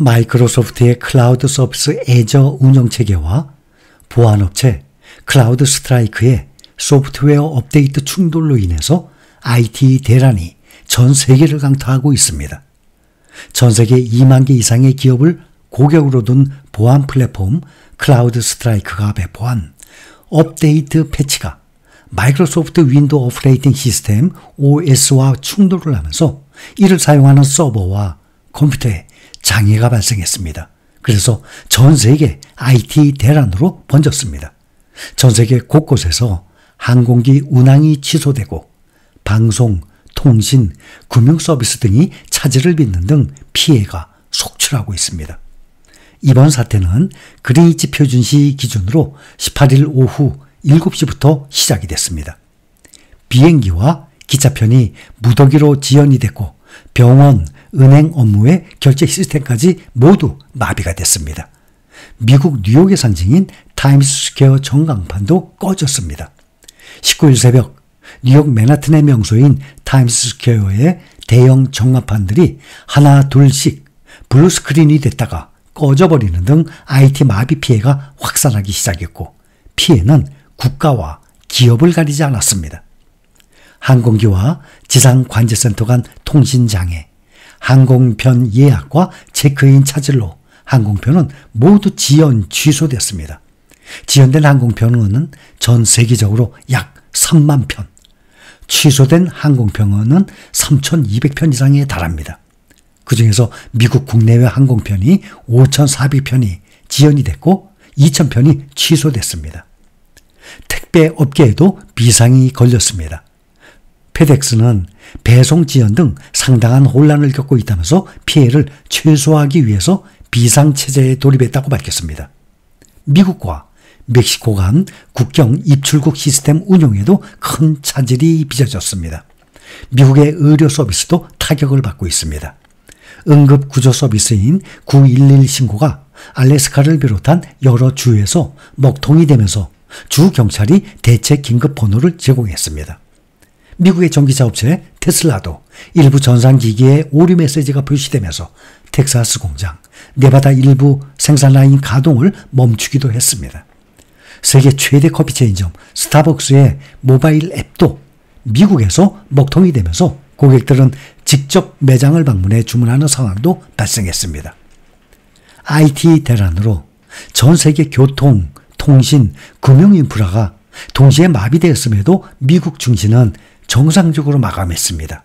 마이크로소프트의 클라우드 서비스 애저 운영체계와 보안업체 클라우드 스트라이크의 소프트웨어 업데이트 충돌로 인해서 IT 대란이 전 세계를 강타하고 있습니다. 전 세계 2만 개 이상의 기업을 고객으로 둔 보안 플랫폼 클라우드 스트라이크가 배포한 업데이트 패치가 마이크로소프트 윈도우 오퍼레이팅 시스템 OS와 충돌을 하면서 이를 사용하는 서버와 컴퓨터에 장애가 발생했습니다. 그래서 전 세계 IT 대란으로 번졌습니다. 전 세계 곳곳에서 항공기 운항이 취소되고 방송, 통신, 금융 서비스 등이 차질을 빚는 등 피해가 속출하고 있습니다. 이번 사태는 그린위치 표준시 기준으로 18일 오후 7시부터 시작이 됐습니다. 비행기와 기차편이 무더기로 지연이 됐고 병원, 은행 업무의 결제 시스템까지 모두 마비가 됐습니다. 미국 뉴욕의 상징인 타임스스퀘어 전광판도 꺼졌습니다. 19일 새벽 뉴욕 맨하튼의 명소인 타임스스퀘어의 대형 전광판들이 하나 둘씩 블루스크린이 됐다가 꺼져버리는 등 IT 마비 피해가 확산하기 시작했고 피해는 국가와 기업을 가리지 않았습니다. 항공기와 지상관제센터 간 통신장애, 항공편 예약과 체크인 차질로 항공편은 모두 지연 취소됐습니다. 지연된 항공편은 전 세계적으로 약 3만 편, 취소된 항공편은 3,200편 이상에 달합니다. 그 중에서 미국 국내외 항공편이 5,400편이 지연이 됐고 2,000편이 취소됐습니다. 택배 업계에도 비상이 걸렸습니다. 페덱스는 배송 지연 등 상당한 혼란을 겪고 있다면서 피해를 최소화하기 위해서 비상체제에 돌입했다고 밝혔습니다. 미국과 멕시코 간 국경 입출국 시스템 운용에도 큰 차질이 빚어졌습니다. 미국의 의료 서비스도 타격을 받고 있습니다. 응급구조 서비스인 911 신고가 알래스카를 비롯한 여러 주에서 먹통이 되면서 주 경찰이 대체 긴급 번호를 제공했습니다. 미국의 전기차 업체 테슬라도 일부 전산기기에 오류 메시지가 표시되면서 텍사스 공장, 네바다 일부 생산 라인 가동을 멈추기도 했습니다. 세계 최대 커피 체인점 스타벅스의 모바일 앱도 미국에서 먹통이 되면서 고객들은 직접 매장을 방문해 주문하는 상황도 발생했습니다. IT 대란으로 전 세계 교통, 통신, 금융 인프라가 동시에 마비되었음에도 미국 증시는 정상적으로 마감했습니다.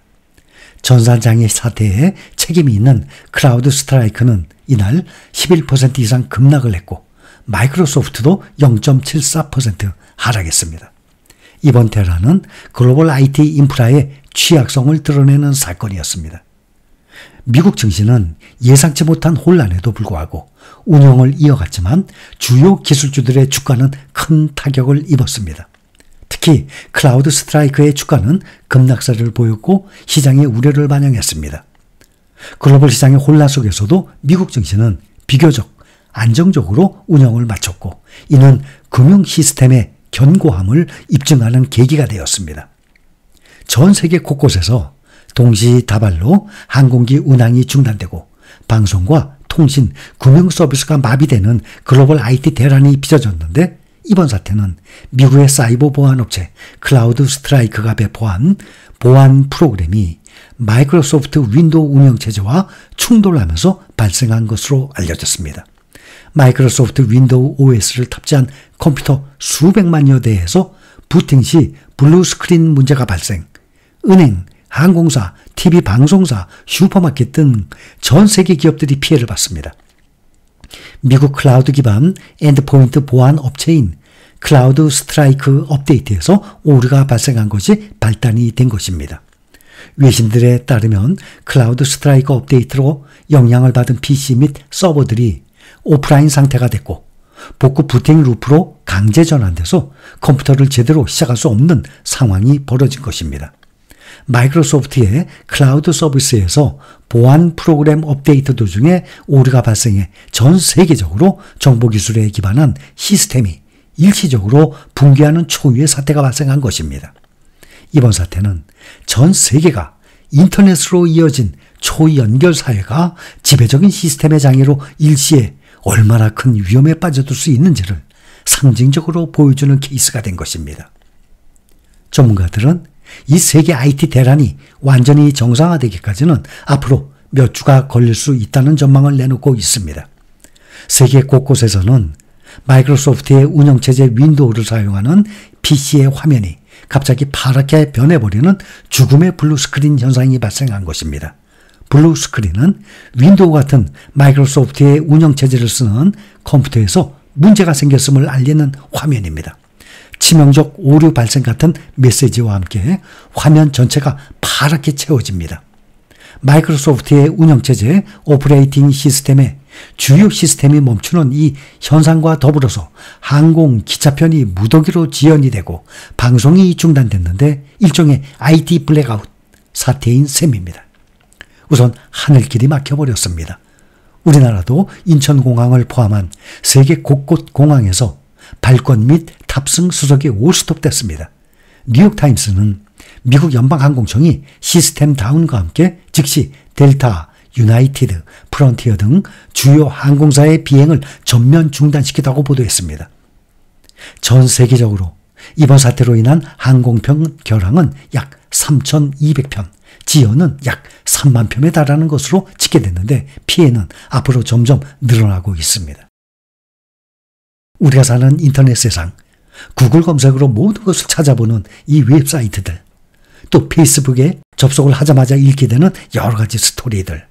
전산장애 사태에 책임이 있는 클라우드 스트라이크는 이날 11% 이상 급락을 했고 마이크로소프트도 0.74% 하락했습니다. 이번 테러는 글로벌 IT 인프라의 취약성을 드러내는 사건이었습니다. 미국 증시는 예상치 못한 혼란에도 불구하고 운영을 이어갔지만 주요 기술주들의 주가는 큰 타격을 입었습니다. 특히 클라우드 스트라이크의 주가는 급락세를 보였고 시장의 우려를 반영했습니다. 글로벌 시장의 혼란 속에서도 미국 증시는 비교적 안정적으로 운영을 마쳤고 이는 금융 시스템의 견고함을 입증하는 계기가 되었습니다. 전 세계 곳곳에서 동시다발로 항공기 운항이 중단되고 방송과 통신, 금융 서비스가 마비되는 글로벌 IT 대란이 빚어졌는데 이번 사태는 미국의 사이버 보안 업체 클라우드 스트라이크가 배포한 보안 프로그램이 마이크로소프트 윈도우 운영체제와 충돌하면서 발생한 것으로 알려졌습니다. 마이크로소프트 윈도우 OS를 탑재한 컴퓨터 수백만여 대에서 부팅 시 블루스크린 문제가 발생, 은행, 항공사, TV 방송사, 슈퍼마켓 등 전 세계 기업들이 피해를 받습니다. 미국 클라우드 기반 엔드포인트 보안 업체인 클라우드 스트라이크 업데이트에서 오류가 발생한 것이 발단이 된 것입니다. 외신들에 따르면 클라우드 스트라이크 업데이트로 영향을 받은 PC 및 서버들이 오프라인 상태가 됐고 복구 부팅 루프로 강제 전환돼서 컴퓨터를 제대로 시작할 수 없는 상황이 벌어진 것입니다. 마이크로소프트의 클라우드 서비스에서 보안 프로그램 업데이트 도중에 오류가 발생해 전 세계적으로 정보기술에 기반한 시스템이 일시적으로 붕괴하는 초유의 사태가 발생한 것입니다. 이번 사태는 전 세계가 인터넷으로 이어진 초연결 사회가 지배적인 시스템의 장애로 일시에 얼마나 큰 위험에 빠져들 수 있는지를 상징적으로 보여주는 케이스가 된 것입니다. 전문가들은 이 세계 IT 대란이 완전히 정상화되기까지는 앞으로 몇 주가 걸릴 수 있다는 전망을 내놓고 있습니다. 세계 곳곳에서는 마이크로소프트의 운영체제 윈도우를 사용하는 PC의 화면이 갑자기 파랗게 변해버리는 죽음의 블루스크린 현상이 발생한 것입니다. 블루스크린은 윈도우 같은 마이크로소프트의 운영체제를 쓰는 컴퓨터에서 문제가 생겼음을 알리는 화면입니다. 치명적 오류 발생 같은 메시지와 함께 화면 전체가 파랗게 채워집니다. 마이크로소프트의 운영체제 오퍼레이팅 시스템의 주요 시스템이 멈추는 이 현상과 더불어서 항공, 기차편이 무더기로 지연이 되고 방송이 중단됐는데 일종의 IT 블랙아웃 사태인 셈입니다. 우선 하늘길이 막혀버렸습니다. 우리나라도 인천공항을 포함한 세계 곳곳 공항에서 발권 및 탑승 수속이 올스톱됐습니다. 뉴욕타임스는 미국 연방항공청이 시스템 다운과 함께 즉시 델타, 유나이티드, 프론티어 등 주요 항공사의 비행을 전면 중단시키다고 보도했습니다. 전 세계적으로 이번 사태로 인한 항공편 결항은 약 3,200편, 지연은 약 3만 편에 달하는 것으로 집계됐는데 피해는 앞으로 점점 늘어나고 있습니다. 우리가 사는 인터넷 세상, 구글 검색으로 모든 것을 찾아보는 이 웹사이트들, 또 페이스북에 접속을 하자마자 읽게 되는 여러 가지 스토리들,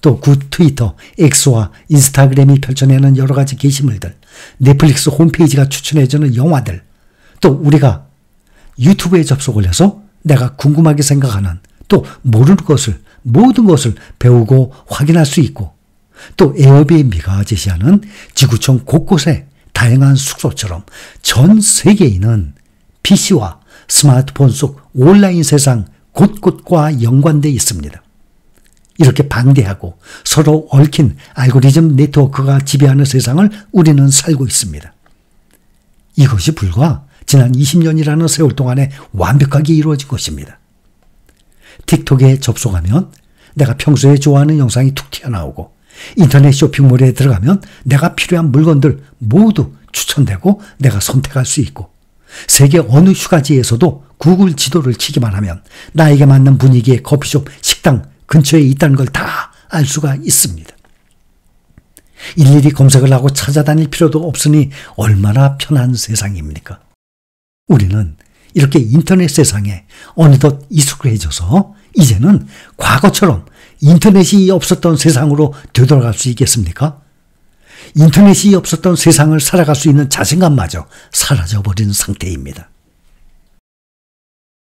또 트위터, X와 인스타그램이 펼쳐내는 여러 가지 게시물들, 넷플릭스 홈페이지가 추천해주는 영화들, 또 우리가 유튜브에 접속을 해서 내가 궁금하게 생각하는 또 모르는 것을 모든 것을 배우고 확인할 수 있고 또 에어비앤비가 제시하는 지구촌 곳곳에 다양한 숙소처럼 전 세계인은 PC와 스마트폰 속 온라인 세상 곳곳과 연관되어 있습니다. 이렇게 방대하고 서로 얽힌 알고리즘 네트워크가 지배하는 세상을 우리는 살고 있습니다. 이것이 불과 지난 20년이라는 세월 동안에 완벽하게 이루어진 것입니다. 틱톡에 접속하면 내가 평소에 좋아하는 영상이 툭 튀어나오고 인터넷 쇼핑몰에 들어가면 내가 필요한 물건들 모두 추천되고 내가 선택할 수 있고 세계 어느 휴가지에서도 구글 지도를 치기만 하면 나에게 맞는 분위기의 커피숍, 식당 근처에 있다는 걸 다 알 수가 있습니다. 일일이 검색을 하고 찾아다닐 필요도 없으니 얼마나 편한 세상입니까? 우리는 이렇게 인터넷 세상에 어느덧 익숙해져서 이제는 과거처럼 인터넷이 없었던 세상으로 되돌아갈 수 있겠습니까? 인터넷이 없었던 세상을 살아갈 수 있는 자신감마저 사라져버린 상태입니다.